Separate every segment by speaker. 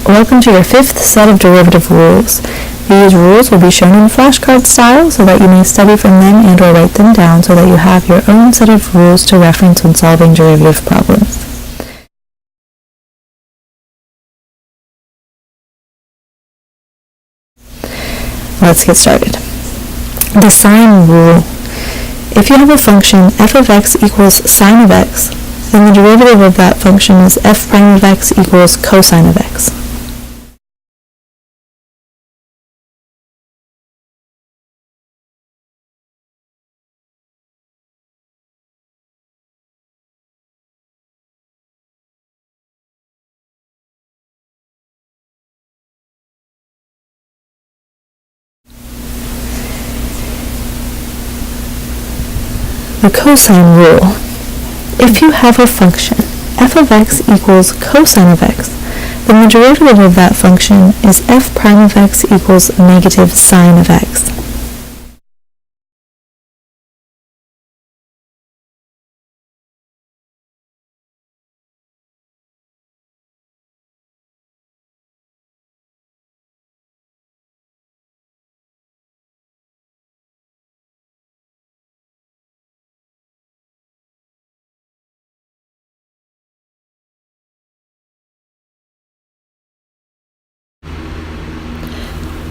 Speaker 1: Welcome to your fifth set of derivative rules. These rules will be shown in flashcard style so that you may study from them and or write them down so that you have your own set of rules to reference when solving derivative problems. Let's get started. The sine rule. If you have a function f of x equals sine of x, then the derivative of that function is f prime of x equals cosine of x. The cosine rule. If you have a function f of x equals cosine of x, then the derivative of that function is f prime of x equals negative sine of x.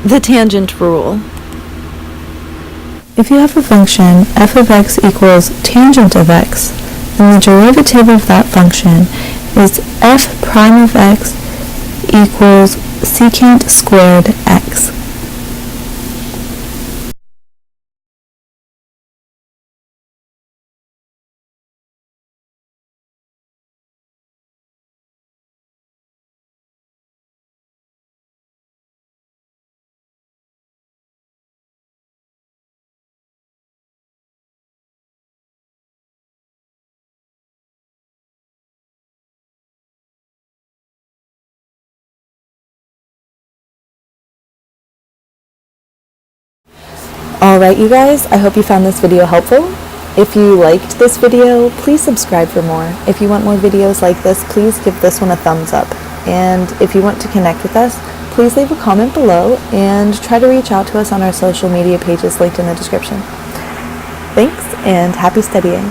Speaker 1: The tangent rule. If you have a function f of x equals tangent of x, then the derivative of that function is f prime of x equals secant squared x. Alright you guys, I hope you found this video helpful. If you liked this video, please subscribe for more. If you want more videos like this, please give this one a thumbs up. And if you want to connect with us, please leave a comment below and try to reach out to us on our social media pages linked in the description. Thanks and happy studying.